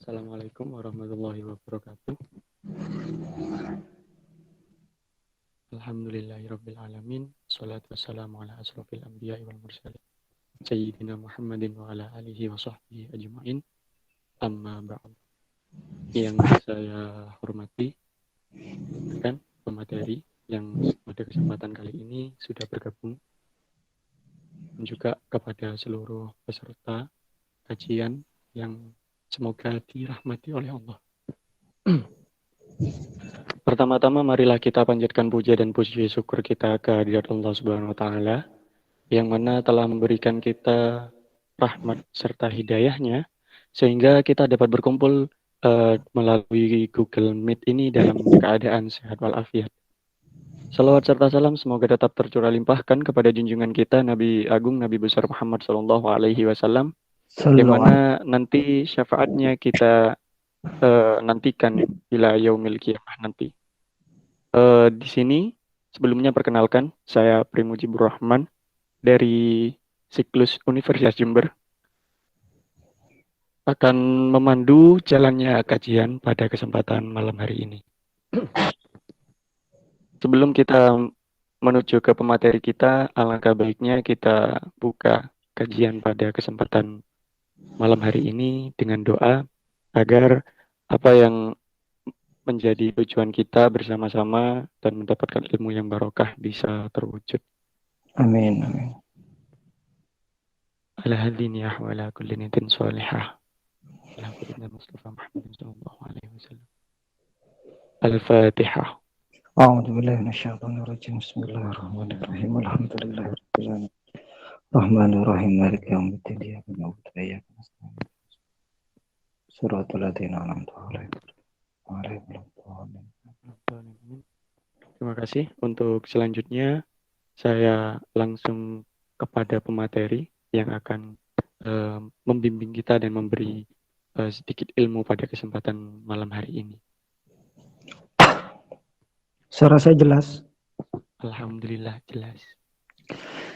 Assalamualaikum warahmatullahi wabarakatuh. Alhamdulillahirrabbilalamin. Salatu wassalamu ala asrafil anbiya wal mursalin Sayyidina Muhammadin wa ala alihi wa sahbihi ajma'in. Amma ba'd. Yang saya hormati rekan pemateri yang pada kesempatan kali ini sudah bergabung, dan juga kepada seluruh peserta kajian yang semoga dirahmati oleh Allah. Pertama-tama marilah kita panjatkan puja dan puji syukur kita kehadirat Allah Subhanahu wa taala yang mana telah memberikan kita rahmat serta hidayahnya sehingga kita dapat berkumpul melalui Google Meet ini dalam keadaan sehat walafiat. Salawat serta salam semoga tetap tercurah limpahkan kepada junjungan kita Nabi Agung Nabi besar Muhammad SAW yang mana nanti syafaatnya kita nantikan bila yaumil qiyamah nanti. Di sini sebelumnya perkenalkan saya Primujibur Rahman dari Siklus Universitas Jember akan memandu jalannya kajian pada kesempatan malam hari ini. Sebelum kita menuju ke pemateri kita, alangkah baiknya kita buka kajian pada kesempatan malam hari ini dengan doa agar apa yang menjadi tujuan kita bersama-sama dan mendapatkan ilmu yang barokah bisa terwujud. Amin, amin. Ala hadiniyah wa ala kulli nitin salihah. Ala sayyidina Mustafa Muhammad sallallahu alaihi wasallam. Al-Fatihah. A'udzu billahi minasyaitonir rajim. Bismillahirrahmanirrahim. Alhamdulillahirabbil alamin. Rahmanir rahim. Maliki yaumiddin. Iyyaka na'budu wa iyyaka nasta'in. Shiratal ladzina an'amta 'alaihim. Terima kasih. Untuk selanjutnya saya langsung kepada pemateri yang akan membimbing kita dan memberi sedikit ilmu pada kesempatan malam hari ini. Suara saya jelas? Alhamdulillah jelas.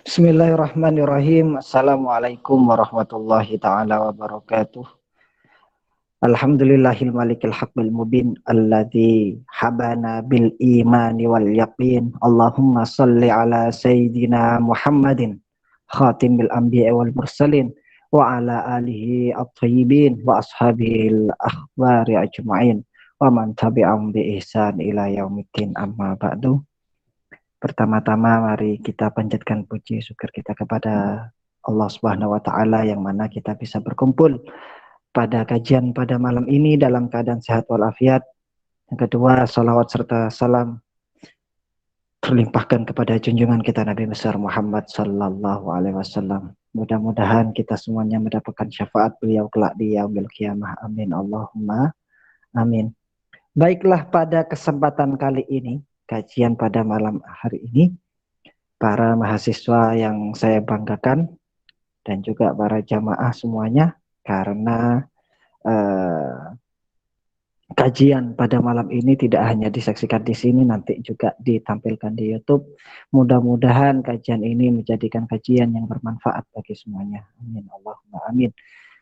Bismillahirrahmanirrahim. Assalamualaikum warahmatullahi ta'ala wabarakatuh. Alhamdulillahil malikil haqqil mubin alladzi habana bil imani wal yaqin. Allahumma salli ala sayyidina Muhammadin khatimil anbiya wal mursalin wa ala alihi at-thayyibin wa ashabil akhbari ajma'in wa man tabi'ahum bi ihsan ila yaumiddin, amma ba'du. Pertama-tama mari kita panjatkan puji syukur kita kepada Allah Subhanahu wa taala yang mana kita bisa berkumpul pada kajian pada malam ini dalam keadaan sehat walafiat. Yang kedua, salawat serta salam terlimpahkan kepada junjungan kita Nabi besar Muhammad sallallahu alaihi wasallam. Mudah-mudahan kita semuanya mendapatkan syafaat beliau kelak di yaumil qiyamah. Amin Allahumma amin. Baiklah, pada kesempatan kali ini, kajian pada malam hari ini, para mahasiswa yang saya banggakan dan juga para jamaah semuanya, karena kajian pada malam ini tidak hanya disaksikan di sini, nanti juga ditampilkan di YouTube. Mudah-mudahan kajian ini menjadikan kajian yang bermanfaat bagi semuanya. Amin Allahumma amin.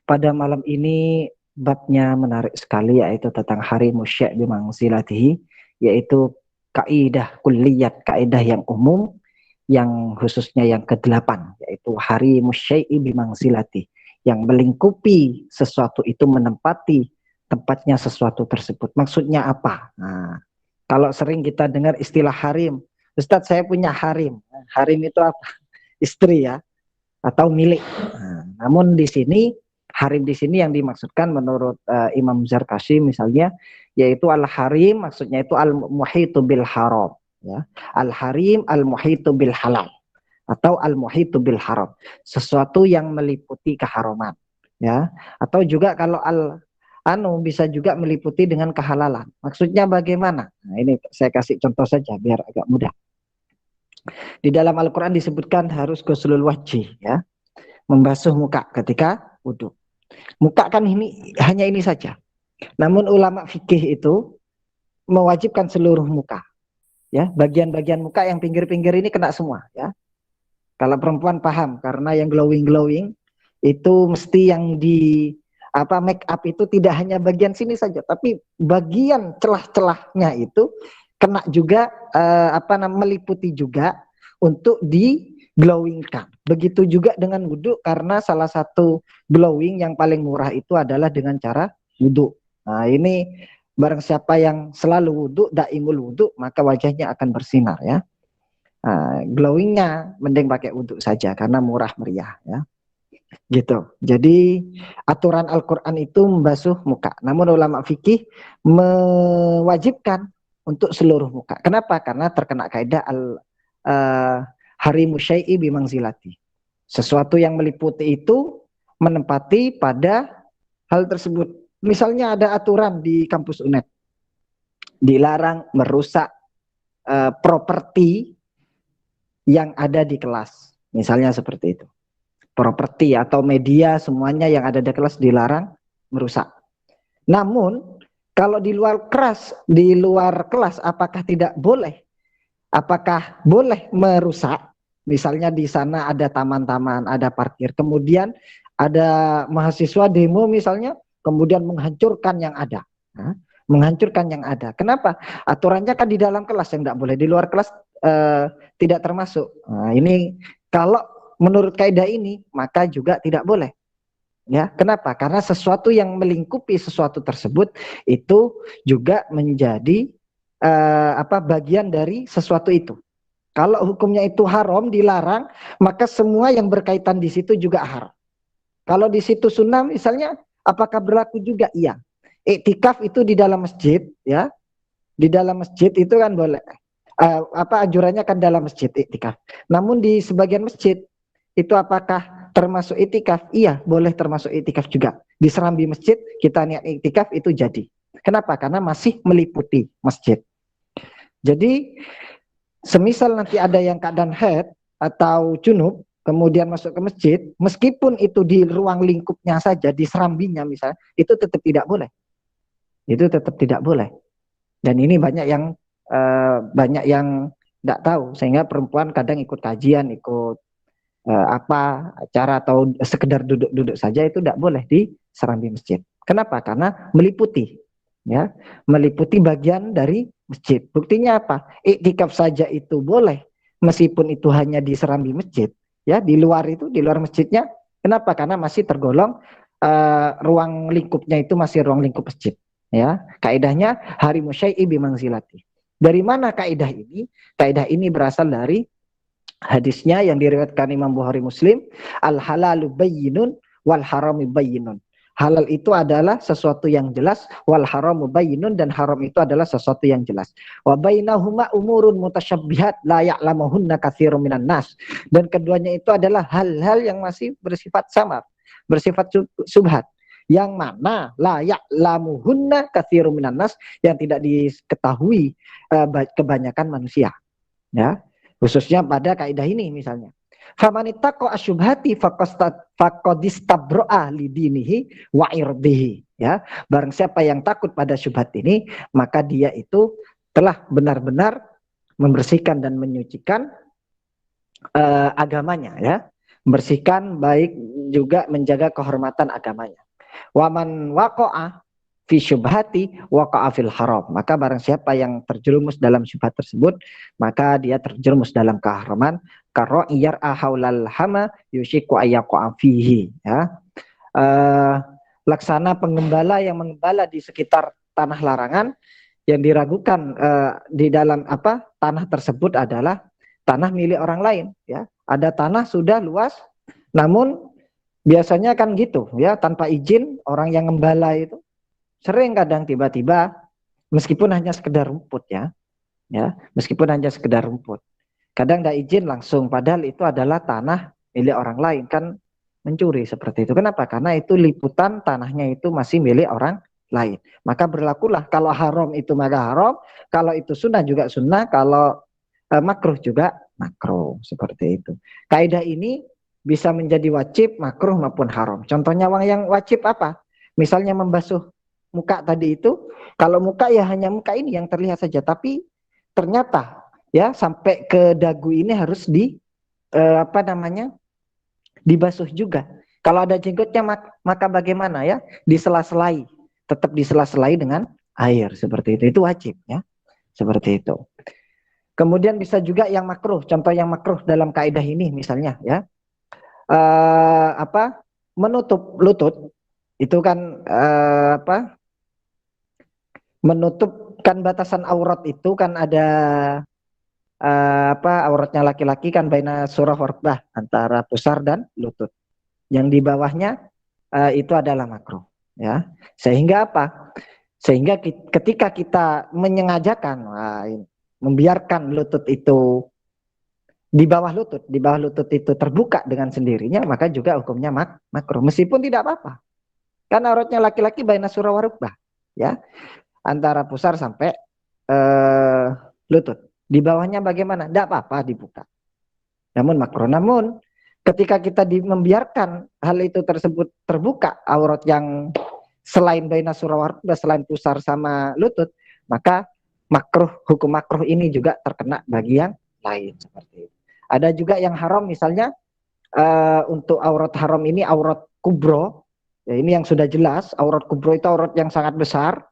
Pada malam ini babnya menarik sekali, yaitu tentang hari musya' bimangsilatihi, yaitu kaidah kulliyat, kaidah yang umum, yang khususnya yang ke-8, yaitu hari musya'i bimangsilati, yang melingkupi sesuatu itu, menempati tempatnya sesuatu tersebut. Maksudnya apa? Nah, kalau sering kita dengar istilah harim, Ustadz saya punya harim. Harim itu apa? Istri ya, atau milik. Nah, namun di sini harim di sini yang dimaksudkan menurut Imam Zarkashi misalnya, yaitu al-harim maksudnya itu al-muhitu bil haram, ya. Al-harim al-muhitu bil halal atau al-muhitu bil haram, sesuatu yang meliputi keharaman, ya. Atau juga kalau bisa juga meliputi dengan kehalalan. Maksudnya bagaimana? Nah, ini saya kasih contoh saja biar agak mudah. Di dalam Al-Qur'an disebutkan harus ghuslul wajhi, ya. Membasuh muka ketika wudhu. Muka kan ini hanya ini saja. Namun ulama fikih itu mewajibkan seluruh muka. Ya, bagian-bagian muka yang pinggir-pinggir ini kena semua, ya. Kalau perempuan paham, karena yang glowing-glowing itu mesti yang di make up itu tidak hanya bagian sini saja, tapi bagian celah-celahnya itu kena juga meliputi juga untuk di glowingkan. Begitu juga dengan wudhu, karena salah satu glowing yang paling murah itu adalah dengan cara wudhu. Nah ini barang siapa yang selalu wudhu, daimul wudhu, maka wajahnya akan bersinar ya. Nah, glowingnya mending pakai wudhu saja karena murah meriah ya. Gitu. Jadi aturan Al-Quran itu membasuh muka. Namun ulama fikih mewajibkan untuk seluruh muka. Kenapa? Karena terkena kaidah harimu syai'i bimangzilati. Sesuatu yang meliputi itu menempati pada hal tersebut. Misalnya ada aturan di kampus UNED, dilarang merusak properti yang ada di kelas. Misalnya seperti itu. Properti atau media semuanya yang ada di kelas dilarang merusak. Namun kalau di luar kelas apakah tidak boleh? Apakah boleh merusak? Misalnya di sana ada taman-taman, ada parkir, kemudian ada mahasiswa demo misalnya, kemudian menghancurkan yang ada. Nah, menghancurkan yang ada. Kenapa? Aturannya kan di dalam kelas yang tidak boleh, di luar kelas tidak termasuk. Nah, ini kalau menurut kaidah ini maka juga tidak boleh. Ya, kenapa? Karena sesuatu yang melingkupi sesuatu tersebut itu juga menjadi bagian dari sesuatu itu. Kalau hukumnya itu haram, dilarang, maka semua yang berkaitan di situ juga haram. Kalau di situ sunnah misalnya, apakah berlaku juga? Iya. Iktikaf itu di dalam masjid, ya. Di dalam masjid itu kan boleh. Anjurannya kan dalam masjid iktikaf. Namun di sebagian masjid itu apakah termasuk iktikaf? Iya, boleh termasuk iktikaf juga. Di serambi masjid kita niat iktikaf itu jadi. Kenapa? Karena masih meliputi masjid. Jadi semisal nanti ada yang keadaan haid atau junub kemudian masuk ke masjid, meskipun itu di ruang lingkupnya saja, di serambinya misalnya, itu tetap tidak boleh. Itu tetap tidak boleh. Dan ini banyak yang tidak tahu, sehingga perempuan kadang ikut kajian, ikut acara atau sekedar duduk-duduk saja itu tidak boleh di serambi masjid. Kenapa? Karena meliputi, ya, meliputi bagian dari masjid. Buktinya apa? Iktikaf saja itu boleh, meskipun itu hanya di serambi masjid, ya, di luar itu, di luar masjidnya. Kenapa? Karena masih tergolong ruang lingkupnya itu masih ruang lingkup masjid. Ya, kaidahnya harimu syai'i bimangzilati. Dari mana kaidah ini? Kaidah ini berasal dari hadisnya yang diriwayatkan Imam Bukhari Muslim, al halalu bayyinun wal haramu bayyinun. Halal itu adalah sesuatu yang jelas, wal haramu bayyinun, dan haram itu adalah sesuatu yang jelas. Wa bainahuma umurun mutasyabbihat la ya'lamuhunna katsirun minan nas. Dan keduanya itu adalah hal-hal yang masih bersifat samar, bersifat subhat, yang mana la ya'lamuhunna katsirun minan nas, yang tidak diketahui kebanyakan manusia. Ya, khususnya pada kaidah ini misalnya. Famanittaqo asyubhati faqadistabro'a lidinihi wa irdihi. Ya, barang siapa yang takut pada syubhat ini, maka dia itu telah benar-benar membersihkan dan menyucikan agamanya, ya. Membersihkan, baik juga menjaga kehormatan agamanya. Waman waqa'a fi syubhati waqa'a fil haram. Maka barang siapa yang terjerumus dalam syubhat tersebut, maka dia terjerumus dalam keharaman. Karo iyar ahaulal hama yushiku ayaqa'a fihi, ya. Laksana pengembala yang mengembala di sekitar tanah larangan, yang diragukan di dalam tanah tersebut adalah tanah milik orang lain, ya. Ada tanah sudah luas, namun biasanya kan gitu, ya, tanpa izin orang yang ngembala itu sering kadang tiba-tiba, meskipun hanya sekedar rumput, ya, meskipun hanya sekedar rumput, kadang tidak izin langsung, padahal itu adalah tanah milik orang lain, kan mencuri seperti itu. Kenapa? Karena itu liputan tanahnya itu masih milik orang lain. Maka berlakulah kalau haram itu maka haram, kalau itu sunnah juga sunnah, kalau makruh juga makruh, seperti itu. Kaidah ini bisa menjadi wajib, makruh maupun haram. Contohnya yang wajib apa? Misalnya membasuh muka tadi itu, kalau muka ya hanya muka ini yang terlihat saja, tapi ternyata ya sampai ke dagu ini harus dibasuh juga. Kalau ada jenggotnya maka bagaimana ya? Disela-selai, tetap disela-selai dengan air seperti itu. Itu wajib ya. Seperti itu. Kemudian bisa juga yang makruh. Contoh yang makruh dalam kaidah ini misalnya ya. Apa? Menutup lutut itu kan menutupkan batasan aurat itu kan ada auratnya laki-laki kan baina surah warqbah antara pusar dan lutut. Yang di bawahnya itu adalah makruh ya. Sehingga apa? Sehingga ketika kita menyengajakan membiarkan lutut itu di bawah lutut itu terbuka dengan sendirinya, maka juga hukumnya makruh meskipun tidak apa-apa. Kan auratnya laki-laki baina surah warqbah ya, antara pusar sampai lutut. Di bawahnya bagaimana? Tidak apa-apa dibuka. Namun makruh. Namun ketika kita membiarkan hal itu tersebut terbuka, aurat yang selain baina surah warqbah, selain pusar sama lutut, maka makruh, hukum makruh ini juga terkena bagi yang lain seperti itu. Ada juga yang haram misalnya untuk aurat haram ini aurat kubro. Ya, ini yang sudah jelas, aurat kubro itu aurat yang sangat besar.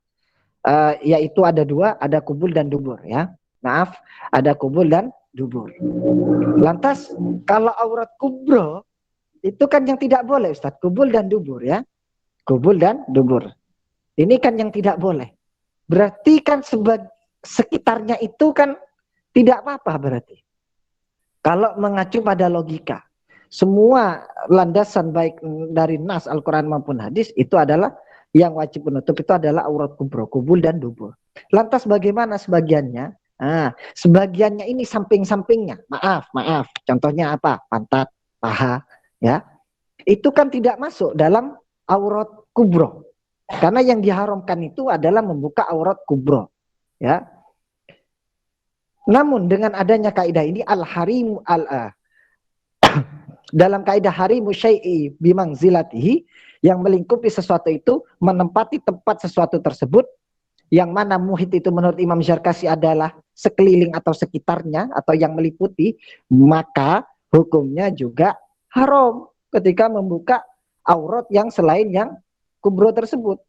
Yaitu ada dua, ada kubul dan dubur ya. Maaf, ada kubul dan dubur. Lantas kalau aurat kubro itu kan yang tidak boleh Ustaz, kubul dan dubur ya. Kubul dan dubur. Ini kan yang tidak boleh. Berarti kan sekitarnya itu kan tidak apa-apa berarti. Kalau mengacu pada logika, semua landasan baik dari nas Al-Quran maupun hadis itu adalah yang wajib menutup itu adalah aurat kubro, kubul dan dubur. Lantas bagaimana sebagiannya? Sebagiannya ini samping-sampingnya. Maaf. Contohnya apa? Pantat, paha, ya. Itu kan tidak masuk dalam aurat kubro. Karena yang diharamkan itu adalah membuka aurat kubro, ya. Namun dengan adanya kaidah ini al-harim dalam kaidah harimu syai'i bimangzilatihi, yang melingkupi sesuatu itu menempati tempat sesuatu tersebut, yang mana muhit itu menurut Imam Zarkasi adalah sekeliling atau sekitarnya atau yang meliputi, maka hukumnya juga haram ketika membuka aurat yang selain yang kubro tersebut.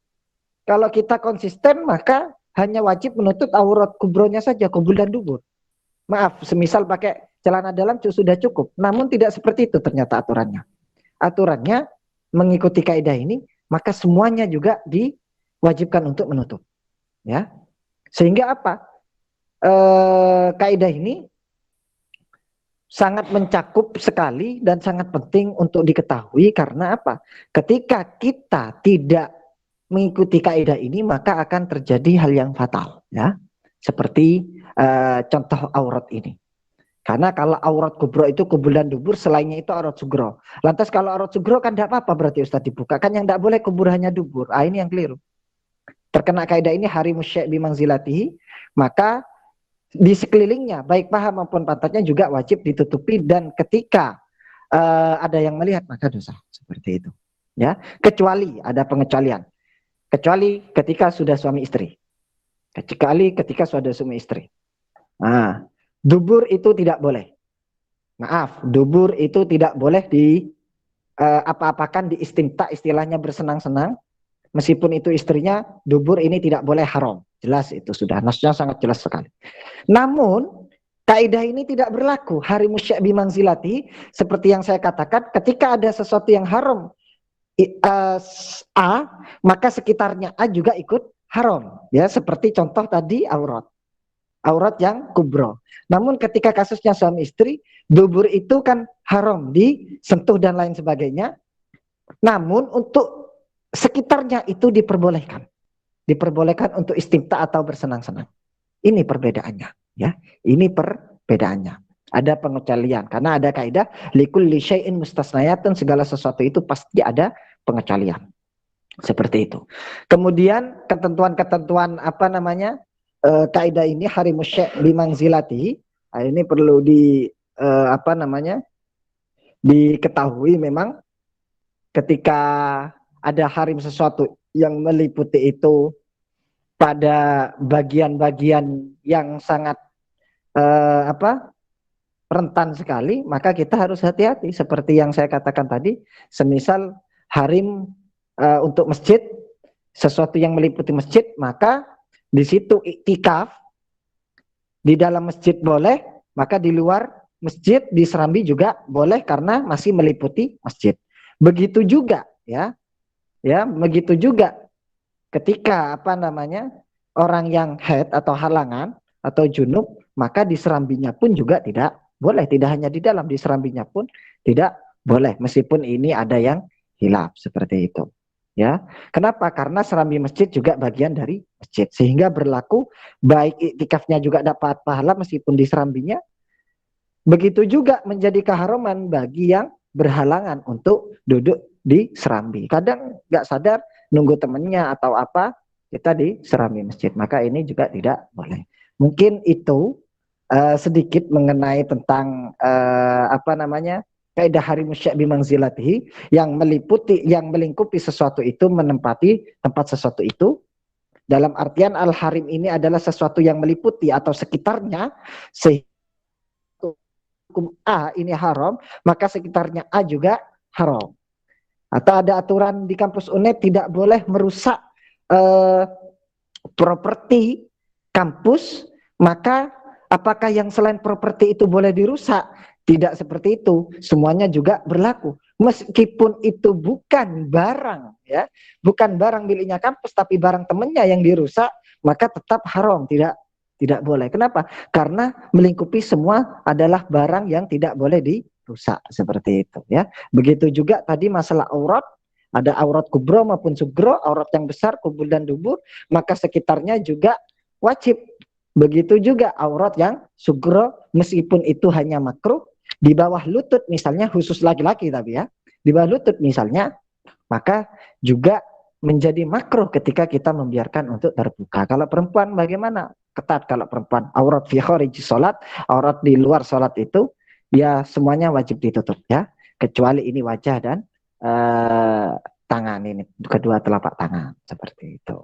Kalau kita konsisten maka hanya wajib menutup aurat kubronya saja, kubul dan dubur. Maaf, semisal pakai celana dalam sudah cukup. Namun tidak seperti itu ternyata aturannya. Aturannya mengikuti kaidah ini, maka semuanya juga diwajibkan untuk menutup. Ya, sehingga apa? Kaidah ini sangat mencakup sekali dan sangat penting untuk diketahui karena apa? Ketika kita tidak mengikuti kaidah ini, maka akan terjadi hal yang fatal. Ya, seperti contoh aurat ini. Karena kalau aurat kubro itu kubul dan dubur, selainnya itu aurat sugro. Lantas kalau aurat sugro kan tidak apa-apa berarti Ustaz dibuka. Kan yang tidak boleh kubur hanya dubur. Ini yang keliru. Terkena kaidah ini harimu syai' bimangzilatihi, maka di sekelilingnya baik paha maupun pantatnya juga wajib ditutupi, dan ketika ada yang melihat maka dosa. Seperti itu. Ya, kecuali ada pengecualian. Kecuali ketika sudah suami istri. Kecuali ketika sudah suami istri. Dubur itu tidak boleh. Maaf, dubur itu tidak boleh di apa-apakan, di istimta, istilahnya bersenang-senang. Meskipun itu istrinya, dubur ini tidak boleh haram. Jelas itu sudah, nasnya sangat jelas sekali. Namun, kaidah ini tidak berlaku. Harimu syai' bimangzilati, seperti yang saya katakan, ketika ada sesuatu yang haram A, maka sekitarnya A juga ikut haram. Ya, seperti contoh tadi aurat yang kubro. Namun ketika kasusnya suami istri, dubur itu kan haram disentuh dan lain sebagainya. Namun untuk sekitarnya itu diperbolehkan. Diperbolehkan untuk istimta atau bersenang-senang. Ini perbedaannya, ya. Ini perbedaannya. Ada pengecualian karena ada kaidah likulli syai'in mustasnayatun, segala sesuatu itu pasti ada pengecualian. Seperti itu. Kemudian ketentuan-ketentuan kaidah ini harimu syai' bimangzilati, ini perlu diketahui memang ketika ada harim sesuatu yang meliputi itu pada bagian-bagian yang sangat rentan sekali, maka kita harus hati-hati. Seperti yang saya katakan tadi, semisal harim untuk masjid, sesuatu yang meliputi masjid, maka di situ iktikaf, di dalam masjid boleh, maka di luar masjid, di Serambi juga boleh karena masih meliputi masjid. Begitu juga ya, begitu juga ketika orang yang haid atau halangan atau junub, maka di Serambinya pun juga tidak boleh, tidak hanya di dalam, di Serambinya pun tidak boleh, meskipun ini ada yang hilaf seperti itu. Ya, kenapa? Karena serambi masjid juga bagian dari masjid, sehingga berlaku baik iktikafnya juga dapat pahala meskipun di serambinya. Begitu juga menjadi keharuman bagi yang berhalangan untuk duduk di serambi. Kadang nggak sadar nunggu temennya atau apa, kita di serambi masjid. Maka ini juga tidak boleh. Mungkin itu sedikit mengenai tentang kaidah harimus syak bimangzilatihi, yang meliputi, yang melingkupi sesuatu itu, menempati tempat sesuatu itu. Dalam artian al-harim ini adalah sesuatu yang meliputi atau sekitarnya, sehingga hukum A ini haram, maka sekitarnya A juga haram. Atau ada aturan di kampus UNED tidak boleh merusak properti kampus, maka apakah yang selain properti itu boleh dirusak? Tidak seperti itu, semuanya juga berlaku. Meskipun itu bukan barang, ya, bukan barang miliknya kampus, tapi barang temannya yang dirusak, maka tetap haram, tidak boleh. Kenapa? Karena melingkupi semua adalah barang yang tidak boleh dirusak, seperti itu. Ya, begitu juga tadi masalah aurat, ada aurat kubro maupun sugro, aurat yang besar, kubul dan dubur, maka sekitarnya juga wajib. Begitu juga aurat yang sugro, meskipun itu hanya makruh, di bawah lutut misalnya, khusus laki-laki tapi ya, di bawah lutut misalnya, maka juga menjadi makruh ketika kita membiarkan untuk terbuka. Kalau perempuan bagaimana? Ketat kalau perempuan. Aurat fi khariji salat, aurat di luar salat itu ya semuanya wajib ditutup ya, kecuali ini wajah dan tangan, ini kedua telapak tangan, seperti itu.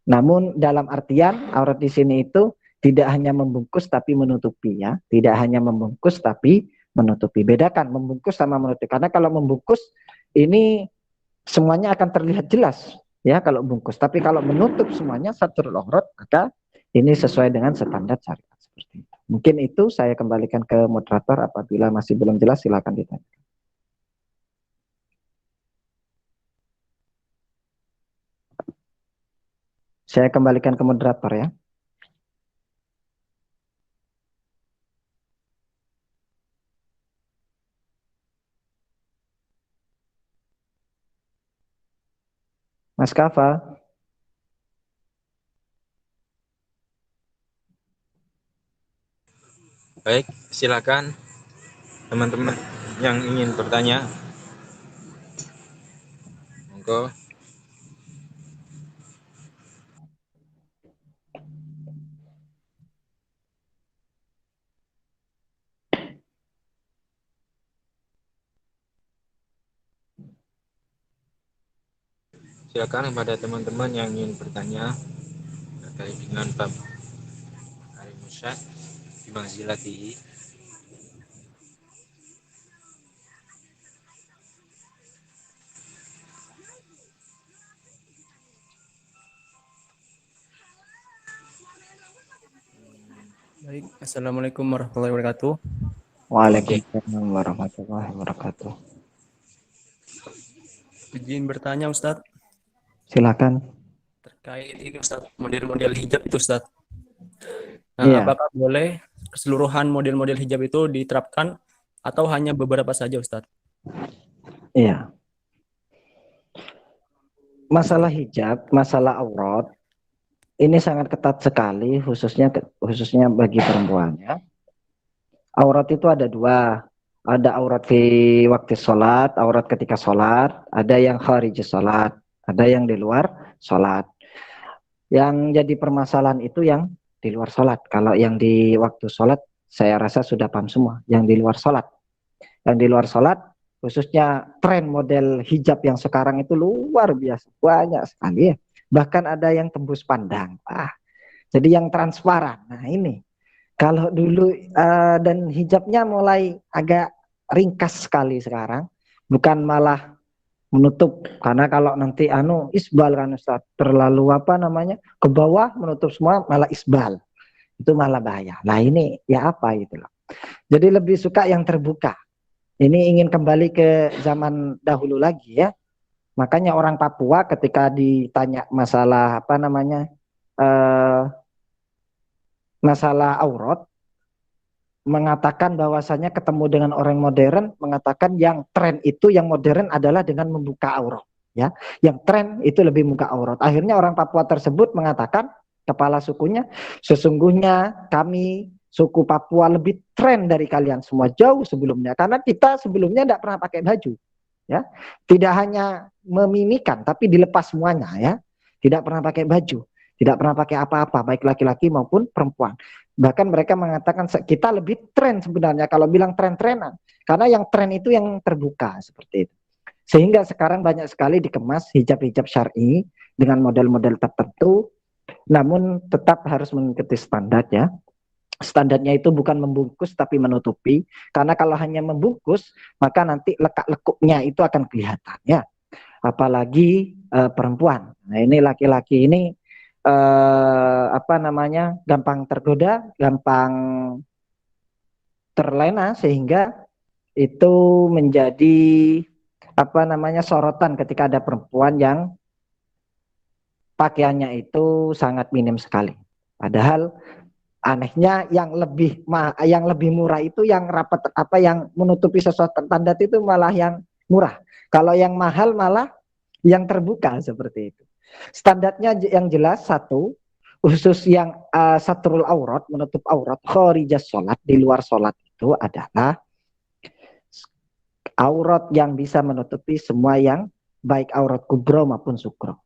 Namun dalam artian aurat di sini itu tidak hanya membungkus tapi menutupi ya, tidak hanya membungkus tapi menutupi. Bedakan membungkus sama menutupi, karena kalau membungkus ini semuanya akan terlihat jelas ya kalau bungkus, tapi kalau menutup semuanya satrul aurat, maka ini sesuai dengan standar syariat, seperti itu. Mungkin itu saya kembalikan ke moderator, apabila masih belum jelas silakan ditanya. Saya kembalikan ke moderator ya. Mas Kafa. Baik, silakan teman-teman yang ingin bertanya. Monggo. Silakan kepada teman-teman yang ingin bertanya terkait dengan bab harimus syak bimangzilatihi. Baik, assalamualaikum warahmatullahi wabarakatuh. Waalaikumsalam warahmatullahi wabarakatuh. Izin bertanya Ustadz. Silakan. Terkait ini Ustadz, model-model hijab itu Ustadz. Nah, Iya. apakah boleh keseluruhan model-model hijab itu diterapkan atau hanya beberapa saja Ustadz? Iya. Masalah hijab, masalah aurat, ini sangat ketat sekali, khususnya bagi perempuannya. Aurat itu ada dua, ada aurat fi waktu sholat, aurat ketika sholat, ada yang kharij sholat, ada yang di luar sholat. Yang jadi permasalahan itu yang di luar sholat. Kalau yang di waktu sholat, saya rasa sudah paham semua. Yang di luar sholat, yang di luar sholat, khususnya tren model hijab yang sekarang itu luar biasa, banyak sekali ya. Bahkan ada yang tembus pandang. Jadi yang transparan. Nah ini Kalau dulu dan hijabnya mulai agak ringkas sekali sekarang, bukan malah menutup, karena kalau nanti isbal kan Ustaz, terlalu apa namanya ke bawah menutup semua malah isbal, itu malah bahaya. Nah ini ya apa gitu loh. Jadi lebih suka yang terbuka. Ini ingin kembali ke zaman dahulu lagi ya. Makanya orang Papua ketika ditanya masalah apa namanya masalah aurat, mengatakan bahwasanya ketemu dengan orang modern, mengatakan yang tren itu yang modern adalah dengan membuka aurat, ya. Yang tren itu lebih membuka aurat. Akhirnya orang Papua tersebut mengatakan, kepala sukunya, sesungguhnya kami suku Papua lebih tren dari kalian semua jauh sebelumnya, karena kita sebelumnya tidak pernah pakai baju, ya. Tidak hanya memimikan, tapi dilepas semuanya, ya. Tidak pernah pakai baju, tidak pernah pakai apa-apa, baik laki-laki maupun perempuan. Bahkan mereka mengatakan kita lebih tren sebenarnya kalau bilang tren-trenan. Karena yang tren itu yang terbuka seperti itu. Sehingga sekarang banyak sekali dikemas hijab-hijab syar'i dengan model-model tertentu. Namun tetap harus mengikuti standar ya. Standarnya itu bukan membungkus tapi menutupi. Karena kalau hanya membungkus maka nanti lekak-lekuknya itu akan kelihatan ya. Apalagi perempuan. Nah ini laki-laki ini apa namanya gampang tergoda, gampang terlena sehingga itu menjadi apa namanya sorotan ketika ada perempuan yang pakaiannya itu sangat minim sekali. Padahal anehnya yang lebih murah itu yang rapat apa yang menutupi sesuatu standar itu malah yang murah. Kalau yang mahal malah yang terbuka seperti itu. Standarnya yang jelas satu, khusus yang satrul aurat, menutup aurat, kharijas sholat, di luar sholat itu adalah aurat yang bisa menutupi semua yang baik aurat kubro maupun sukro.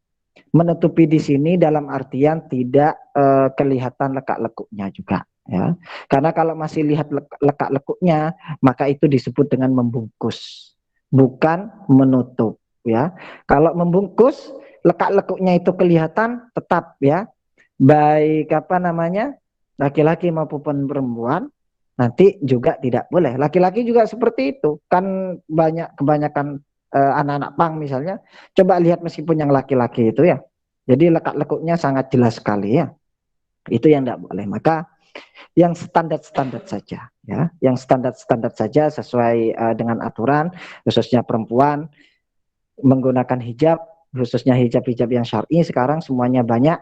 Menutupi di sini dalam artian tidak kelihatan lekak-lekuknya juga. Ya. Karena kalau masih lihat lekak-lekuknya, maka itu disebut dengan membungkus, bukan menutup. Ya, kalau membungkus lekak-lekuknya itu kelihatan tetap ya, baik apa namanya laki-laki maupun perempuan nanti juga tidak boleh. Laki-laki juga seperti itu kan, kebanyakan anak-anak pang misalnya, coba lihat meskipun yang laki-laki itu ya, jadi lekak-lekuknya sangat jelas sekali ya, itu yang tidak boleh. Maka yang standar-standar saja ya, yang standar-standar saja sesuai dengan aturan, khususnya perempuan menggunakan hijab, khususnya hijab-hijab yang syar'i sekarang semuanya banyak.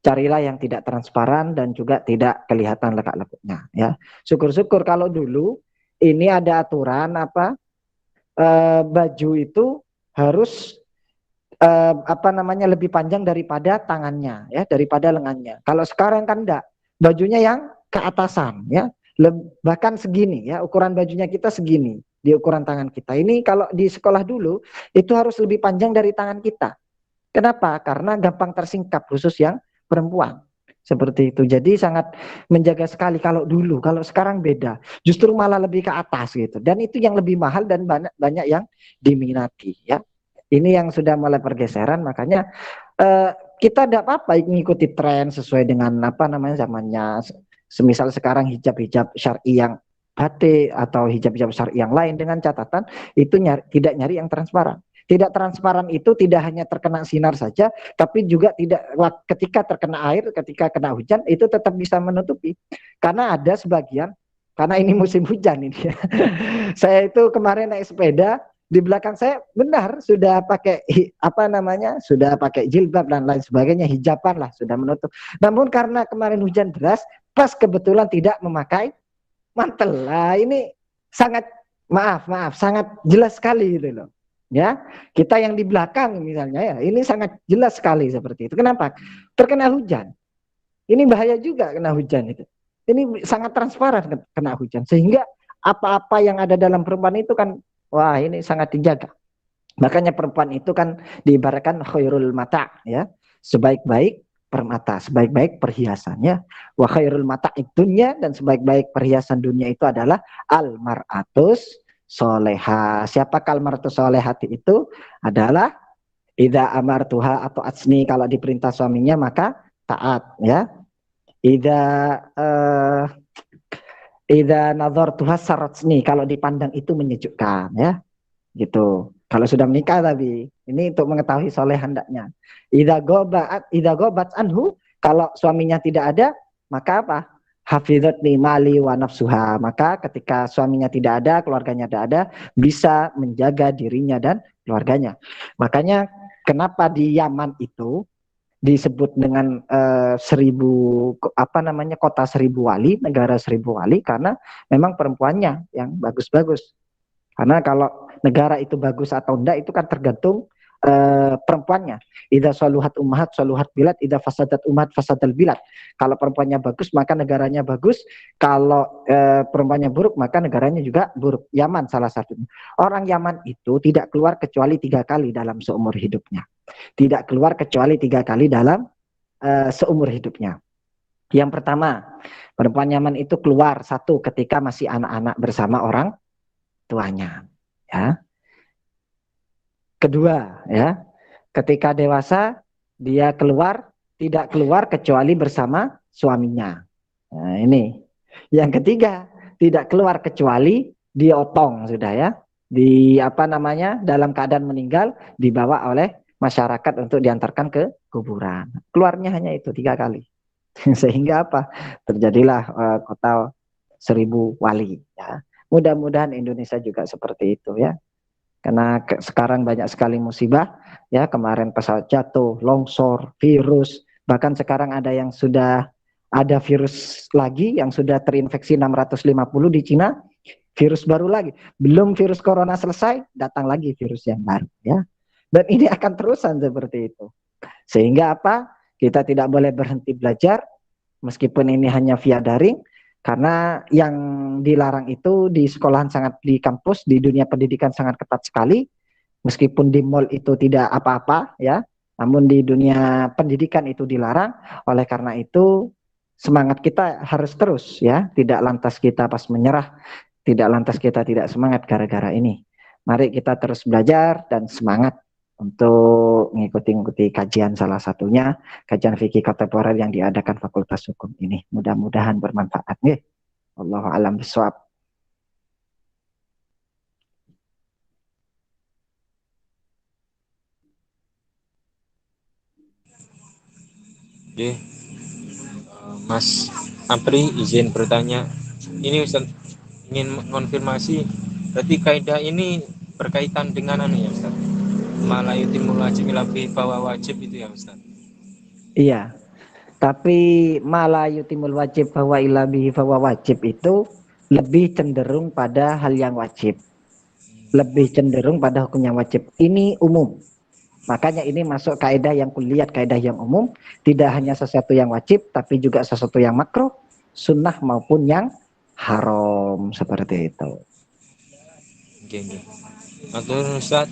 Carilah yang tidak transparan dan juga tidak kelihatan lekak-lekuknya ya. Syukur-syukur kalau dulu ini ada aturan apa baju itu harus apa namanya lebih panjang daripada tangannya ya, daripada lengannya. Kalau sekarang kan enggak, bajunya yang ke atasan ya, bahkan segini ya, ukuran bajunya kita segini di ukuran tangan kita. Ini kalau di sekolah dulu itu harus lebih panjang dari tangan kita. Kenapa? Karena gampang tersingkap, khusus yang perempuan. Seperti itu. Jadi sangat menjaga sekali kalau dulu. Kalau sekarang beda. Justru malah lebih ke atas gitu. Dan itu yang lebih mahal dan banyak yang diminati ya. Ini yang sudah mulai pergeseran, makanya kita tidak apa-apa mengikuti tren sesuai dengan apa namanya zamannya. Semisal sekarang hijab-hijab syar'i yang batik atau hijab-hijab syar'i yang lain, dengan catatan itu tidak nyari yang transparan. Tidak transparan itu tidak hanya terkena sinar saja, tapi juga tidak ketika terkena air, ketika kena hujan itu tetap bisa menutupi. Karena ada sebagian, karena ini musim hujan ini ya. Saya itu kemarin naik sepeda, di belakang saya benar sudah pakai apa namanya, sudah pakai jilbab dan lain sebagainya, hijaban lah, sudah menutup. Namun karena kemarin hujan deras, pas kebetulan tidak memakai mantel lah, ini sangat maaf sangat jelas sekali gitu loh ya. Kita yang di belakang misalnya ya, ini sangat jelas sekali seperti itu. Kenapa? Terkena hujan, ini bahaya juga kena hujan itu, ini sangat transparan kena hujan, sehingga apa-apa yang ada dalam perempuan itu kan wah ini sangat dijaga. Makanya perempuan itu kan diibaratkan khairul mata ya, sebaik-baik permata, sebaik-baik perhiasannya. Wa khairul mata dunya, dan sebaik-baik perhiasan dunia itu adalah al mar'atus soleha. Siapa al mar'atus solehati itu? Adalah idza amartuha atau atsni, kalau diperintah suaminya maka taat ya. Idza idza nadhartuha sarratni, kalau dipandang itu menyejukkan ya. Gitu. Kalau sudah menikah tapi ini untuk mengetahui soleh hendaknya. Idza gobat anhu, kalau suaminya tidak ada, maka apa? Hafizatni mali wa nafsuha. Maka ketika suaminya tidak ada, keluarganya tidak ada, bisa menjaga dirinya dan keluarganya. Makanya kenapa di Yaman itu disebut dengan kota 1000 wali, negara 1000 wali, karena memang perempuannya yang bagus-bagus. Karena kalau negara itu bagus atau enggak itu kan tergantung perempuannya. Idza saluhat ummahat saluhat bilad, idza fasadat ummahat fasadal bilad. Kalau perempuannya bagus maka negaranya bagus, kalau perempuannya buruk maka negaranya juga buruk. Yaman salah satunya. Orang Yaman itu tidak keluar kecuali 3 kali dalam seumur hidupnya. Tidak keluar kecuali 3 kali dalam seumur hidupnya. Yang pertama, perempuan Yaman itu keluar satu ketika masih anak-anak bersama orang tuanya, ya. Kedua, ya, ketika dewasa dia tidak keluar kecuali bersama suaminya. Nah, ini. Yang ketiga, tidak keluar kecuali diotong sudah ya. Dalam keadaan meninggal dibawa oleh masyarakat untuk diantarkan ke kuburan. Keluarnya hanya itu 3 kali. Sehingga apa? Terjadilah kota 1000 wali ya. Mudah-mudahan Indonesia juga seperti itu ya. Karena sekarang banyak sekali musibah ya, kemarin pesawat jatuh, longsor, virus, bahkan sekarang ada yang sudah ada virus lagi yang sudah terinfeksi 650 di Cina, virus baru lagi. Belum virus corona selesai, datang lagi virus yang baru ya. Dan ini akan terusan seperti itu. Sehingga apa? Kita tidak boleh berhenti belajar meskipun ini hanya via daring. Karena yang dilarang itu di sekolahan di kampus, di dunia pendidikan sangat ketat sekali. Meskipun di mall itu tidak apa-apa ya, namun di dunia pendidikan itu dilarang. Oleh karena itu semangat kita harus terus ya, tidak lantas kita pas menyerah, tidak lantas kita tidak semangat gara-gara ini. Mari kita terus belajar dan semangat untuk mengikuti kajian, salah satunya kajian fikih kontemporer yang diadakan Fakultas Hukum ini. Mudah-mudahan bermanfaat. Wallahu a'lam bishawab. Oke, Mas Apri izin bertanya. Ini Ustaz ingin mengonfirmasi, berarti kaidah ini berkaitan dengan ya Ustaz? Malayutimul wajib ilabi bahwa wajib itu ya Ustaz? Iya. Tapi malayutimul wajib bahwa ilabi bahwa wajib itu lebih cenderung pada hal yang wajib. Lebih cenderung pada hukum yang wajib. Ini umum. Makanya ini masuk kaidah yang kuliah, kaidah yang umum. Tidak hanya sesuatu yang wajib, tapi juga sesuatu yang makruh, sunnah maupun yang haram. Seperti itu. Oke. Matur Ustaz,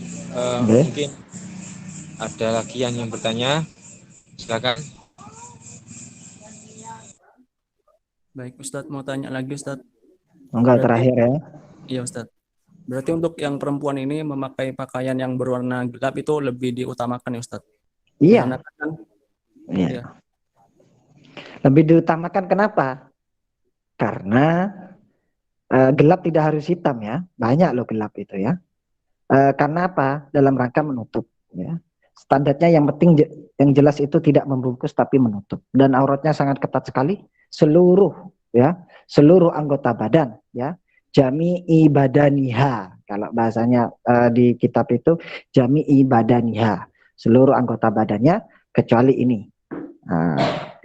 mungkin ada lagi yang bertanya. Silakan. Baik, Ustadz mau tanya lagi, Ustadz. Enggak, terakhir ya. Iya, Ustadz. Berarti untuk yang perempuan ini memakai pakaian yang berwarna gelap itu lebih diutamakan ya, Ustadz? Iya. Iya. Lebih diutamakan kenapa? Karena gelap tidak harus hitam ya. Banyak loh gelap itu ya. Karena apa? Dalam rangka menutup ya. Standarnya yang penting yang jelas itu tidak membungkus tapi menutup, dan auratnya sangat ketat sekali, seluruh anggota badan ya, jami'i badaniha, kalau bahasanya di kitab itu jami'i badaniha, seluruh anggota badannya kecuali ini,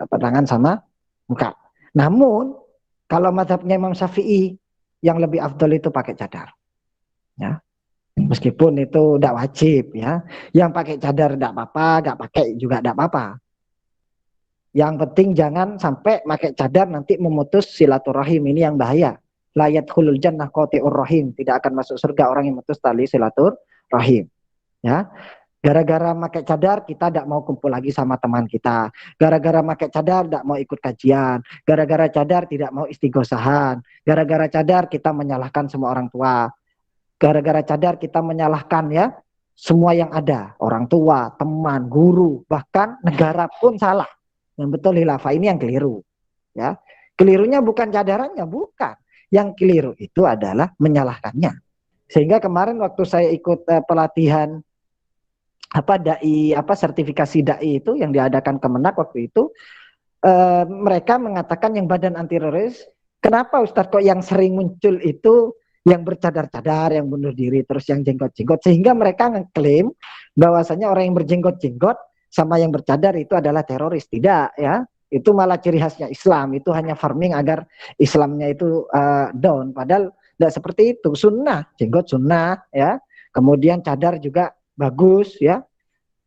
tangan sama muka. Namun kalau mazhabnya Imam Syafi'i yang lebih afdol itu pakai cadar ya. Meskipun itu tidak wajib ya. Yang pakai cadar tidak apa-apa, nggak pakai juga tidak apa-apa. Yang penting jangan sampai pakai cadar nanti memutus silaturahim, ini yang bahaya. La yadkhulul jannah qati'ur rahim, tidak akan masuk surga orang yang memutus tali silaturahim. Ya. Gara-gara pakai cadar kita tidak mau kumpul lagi sama teman kita. Gara-gara pakai cadar tidak mau ikut kajian. Gara-gara cadar tidak mau istighosahan. Gara-gara cadar kita menyalahkan semua orang tua. Gara-gara cadar kita menyalahkan ya semua yang ada, orang tua, teman, guru, bahkan negara pun salah. Yang betul khilafah ini yang keliru ya. Kelirunya bukan cadarannya, bukan. Yang keliru itu adalah menyalahkannya. Sehingga kemarin waktu saya ikut pelatihan sertifikasi dai itu yang diadakan Kemenak waktu itu, mereka mengatakan yang badan anti teroris, kenapa Ustadz kok yang sering muncul itu yang bercadar-cadar, yang bunuh diri, terus yang jenggot-jenggot, sehingga mereka ngeklaim bahwasanya orang yang berjenggot-jenggot sama yang bercadar itu adalah teroris. Tidak, ya, itu malah ciri khasnya Islam, itu hanya farming agar Islamnya itu down, padahal tidak seperti itu. Sunnah, jenggot sunnah, ya, kemudian cadar juga bagus, ya,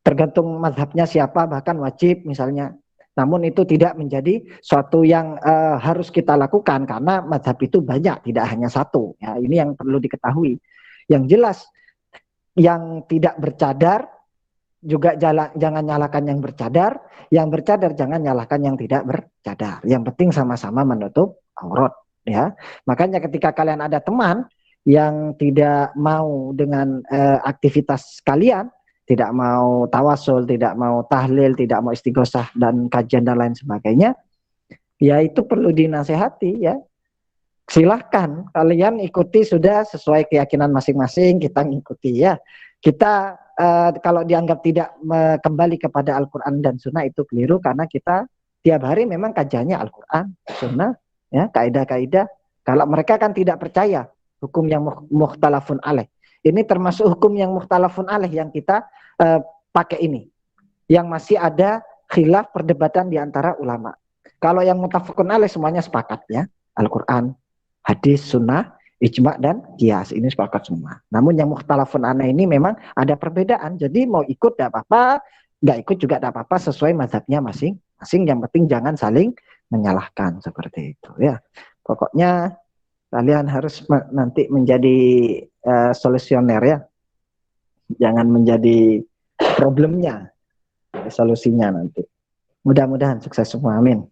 tergantung mazhabnya siapa, bahkan wajib misalnya. Namun itu tidak menjadi suatu yang harus kita lakukan karena mazhab itu banyak, tidak hanya satu. Ya, ini yang perlu diketahui. Yang jelas, yang tidak bercadar juga jangan nyalakan yang bercadar jangan nyalakan yang tidak bercadar. Yang penting sama-sama menutup aurat. Ya, makanya ketika kalian ada teman yang tidak mau dengan aktivitas kalian, tidak mau tawasul, tidak mau tahlil, tidak mau istighosah dan kajian dan lain sebagainya, ya itu perlu dinasehati, ya. Silahkan kalian ikuti, sudah sesuai keyakinan masing-masing, kita ngikuti, ya. Kita kalau dianggap tidak kembali kepada Al-Quran dan Sunnah itu keliru, karena kita tiap hari memang kajiannya Al-Quran, Sunnah, ya, kaidah-kaidah. Kalau mereka kan tidak percaya hukum yang mukhtalafun alaih. Ini termasuk hukum yang mukhtalafun alaih yang kita pakai ini, yang masih ada khilaf perdebatan di antara ulama. Kalau yang muttafaqun alaih semuanya sepakat, ya, Al-Quran, hadis, sunnah, ijma dan qiyas, ini sepakat semua. Namun yang mukhtalafun alaih ini memang ada perbedaan. Jadi mau ikut tidak apa-apa, nggak ikut juga tidak apa-apa, sesuai mazhabnya masing-masing. Yang penting jangan saling menyalahkan, seperti itu, ya. Pokoknya kalian harus nanti menjadi solusioner, ya. Jangan menjadi problemnya, solusinya nanti. Mudah-mudahan sukses semua, amin.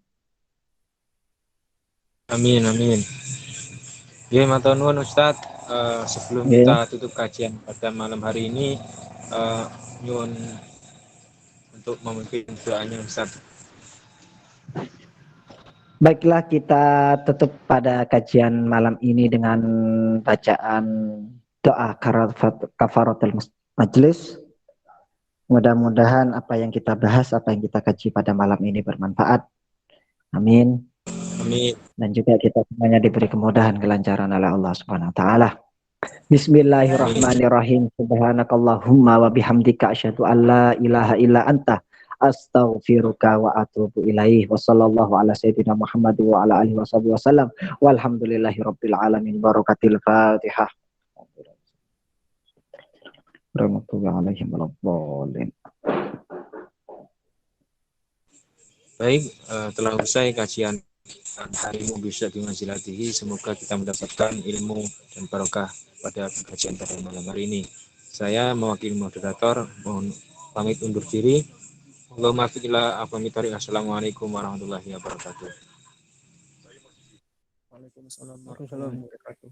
Amin, amin. Ya, matur nuwun Ustadz. Sebelum Yeah. kita tutup kajian pada malam hari ini, nyuwun untuk memimpin doanya Ustadz. Baiklah, kita tutup pada kajian malam ini dengan bacaan doa kafaratul majlis. Mudah-mudahan apa yang kita bahas, apa yang kita kaji pada malam ini bermanfaat. Amin. Amin. Dan juga kita semuanya diberi kemudahan, kelancaran oleh Allah Subhanahu wa taala. Bismillahirrahmanirrahim. Subhanakallahumma wa bihamdika asyhadu an la ilaha illa anta astaghfiruka wa atubu ilaih. Wa sallallahu ala sayyidina Muhammad wa ala alihi wasallam. Walhamdulillahi rabbil alamin. Barakatil Fatihah. Warahmatullahi alaihim waladhdallin. Baik, telah usai kajian harimu bisa bimanzilatihi. Semoga kita mendapatkan ilmu dan barokah pada kajian pada malam hari ini. Saya mewakili moderator, mohon pamit undur diri. Allahumma fiqillah afamitori. Assalamualaikum warahmatullahi wabarakatuh. Waalaikumsalam warahmatullahi wabarakatuh.